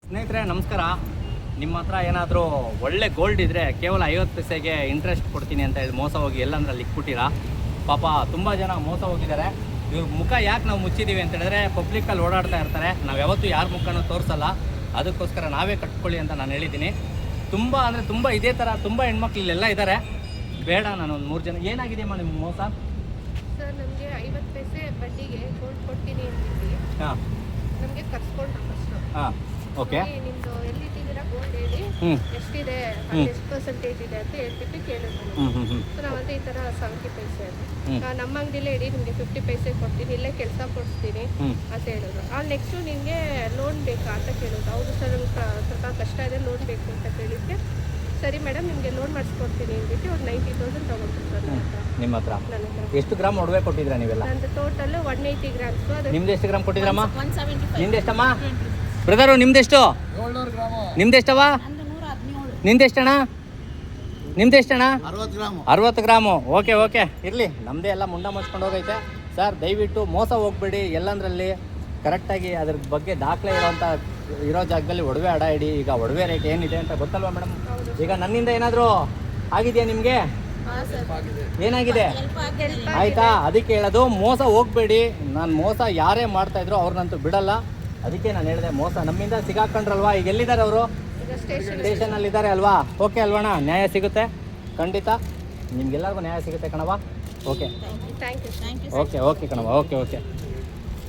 ಸ್ನೇಹಿತರೆ ನಮಸ್ಕಾರ. ನಿಮ್ಮ ಹತ್ರ ಏನಾದರೂ ಒಳ್ಳೆ ಗೋಲ್ಡ್ ಇದ್ದರೆ ಕೇವಲ 50 ಪೈಸೆಗೆ ಇಂಟ್ರೆಸ್ಟ್ ಕೊಡ್ತೀನಿ ಅಂತ ಹೇಳಿ ಮೋಸ ಹೋಗಿ ಎಲ್ಲಂದ್ರೆ ಅಲ್ಲಿ ಇಕ್ಬಿಟ್ಟಿರಾ. ಪಾಪ ತುಂಬ ಜನ ಮೋಸ ಹೋಗಿದ್ದಾರೆ. ಇವ್ರ ಮುಖ ಯಾಕೆ ನಾವು ಮುಚ್ಚಿದ್ದೀವಿ ಅಂತ ಹೇಳಿದ್ರೆ ಪಬ್ಲಿಕ್ಕಲ್ಲಿ ಓಡಾಡ್ತಾ ಇರ್ತಾರೆ. ನಾವು ಯಾವತ್ತೂ ಯಾರ ಮುಖನೂ ತೋರಿಸಲ್ಲ, ಅದಕ್ಕೋಸ್ಕರ ನಾವೇ ಕಟ್ಕೊಳ್ಳಿ ಅಂತ ನಾನು ಹೇಳಿದ್ದೀನಿ. ತುಂಬ ಅಂದರೆ ತುಂಬ ಇದೇ ಥರ ತುಂಬ ಹೆಣ್ಮಕ್ಳು ಇಲ್ಲೆಲ್ಲ ಇದ್ದಾರೆ. ಬೇಡ, ನಾನು ಒಂದು 3 ಜನ. ಏನಾಗಿದೆಯಮ್ಮ ನಿಮ್ಮ ಮೋಸ? ಸರ್ ನಮಗೆ 50 ಪೈಸೆ ಬಡ್ಡಿಗೆ ಗೋಲ್ಡ್ ಕೊಡ್ತೀನಿ ಅಂತಿದ್ವಿ. ಹಾಂ, ನಮಗೆ ಕರ್ಸ್ಕೊಂಡ್ರು ಫಸ್ಟು. ಹಾಂ, ಓಕೆ. ನಿಮ್ಮದು ಎಲ್ಲಿಟ್ಟಿದ್ದೀರಾ ಗೋಲ್ಡ್ ಹೇಳಿ, ಎಷ್ಟಿದೆ, ಎಷ್ಟು ಪರ್ಸೆಂಟೇಜ್ ಇದೆ ಅಂತ ಹೇಳ್ಬಿಟ್ಟು ಕೇಳಿದ್ರು. ಸೊ ನಾವಂತ ಈ ಥರ 70 ಪೈಸೆ ಅಂತ ನಮ್ಮ ಅಂಗಡಿಲೇ ಇಡಿ, ನಿಮಗೆ 50 ಪೈಸೆ ಕೊಡ್ತೀನಿ, ಇಲ್ಲೇ ಕೆಲಸ ಕೊಡಿಸ್ತೀನಿ ಅಂತ ಹೇಳಿದ್ರು. ನೆಕ್ಸ್ಟು ನಿಮಗೆ ಲೋನ್ ಬೇಕಾ ಅಂತ ಕೇಳಿದ್ರು. ಹೌದು ಸರ್, ನಮ್ಗೆ ಸ್ವಲ್ಪ ಕಷ್ಟ ಇದೆ, ಲೋನ್ ಬೇಕು ಅಂತ ಕೇಳಿದ್ದೆ. ಸರಿ ಮೇಡಮ್, ನಿಮಗೆ ಲೋನ್ ಮಾಡಿಸ್ಕೊಡ್ತೀನಿ ಅಂದ್ಬಿಟ್ಟು ಒಂದು 90,000 ತೊಗೊಂಡ್ರು ಸರ್ ನಿಮ್ಮ ಹತ್ರ. ನನ್ನ ಹತ್ರ. ಎಷ್ಟು ಗ್ರಾಮ್ ಒಡವೆ ಕೊಟ್ಟಿದ್ದೀರಾ ನೀವೆಲ್ಲ? ನಂದು ಟೋಟಲ್ 180 ಗ್ರಾಮ್ಸ್. ಅದು ನಿಮ್ದು ಎಷ್ಟು ಗ್ರಾಮ್ ಕೊಟ್ಟಿದ್ರಮ್ಮ? 175. ನಿಮ್ದೆಷ್ಟಮ್ಮ ಬ್ರದರು? ನಿಮ್ದೆಷ್ಟು? ನಿಮ್ದೆಷ್ಟವ? ನಿಂದೆಷ್ಟಣ್ಣ? ನಿಮ್ದೆಷ್ಟಣ್ಣ? 60 ಗ್ರಾಮು. ಓಕೆ ಓಕೆ, ಇರಲಿ. ನಮ್ಮದೇ ಎಲ್ಲ ಮುಂಡ ಮುಚ್ಕೊಂಡು ಹೋಗೈತೆ ಸರ್. ದಯವಿಟ್ಟು ಮೋಸ ಹೋಗ್ಬೇಡಿ. ಎಲ್ಲಂದ್ರಲ್ಲಿ ಕರೆಕ್ಟಾಗಿ ಅದ್ರ ಬಗ್ಗೆ ದಾಖಲೆ ಇರೋ ಜಾಗದಲ್ಲಿ ಒಡವೆ ಅಡ ಇಡಿ. ಈಗ ಒಡವೆ ರೇಟ್ ಏನಿದೆ ಅಂತ ಗೊತ್ತಲ್ವಾ ಮೇಡಮ್? ಈಗ ನನ್ನಿಂದ ಏನಾದರೂ ಆಗಿದೆಯಾ ನಿಮಗೆ? ಏನಾಗಿದೆ ಆಯಿತಾ? ಅದಕ್ಕೆ ಹೇಳೋದು, ಮೋಸ ಹೋಗಬೇಡಿ. ನಾನು ಮೋಸ ಯಾರೇ ಮಾಡ್ತಾಯಿದ್ರು ಅವ್ರನ್ನಂತೂ ಬಿಡಲ್ಲ. ಅದಕ್ಕೆ ನಾನು ಹೇಳಿದೆ, ಮೋಸ ನಮ್ಮಿಂದ ಸಿಗಾಕೊಂಡ್ರಲ್ವಾ. ಈಗ ಎಲ್ಲಿದ್ದಾರೆ ಅವರು? ಸ್ಟೇಷನಲ್ಲಿದ್ದಾರೆ ಅಲ್ವಾ? ಓಕೆ ಅಲ್ವಣ್ಣ? ನ್ಯಾಯ ಸಿಗುತ್ತೆ ಖಂಡಿತ, ನಿಮ್ಗೆಲ್ಲರಿಗೂ ನ್ಯಾಯ ಸಿಗುತ್ತೆ ಕಣವ. Okay thank you. Okay okay ಕಣವ. Okay okay.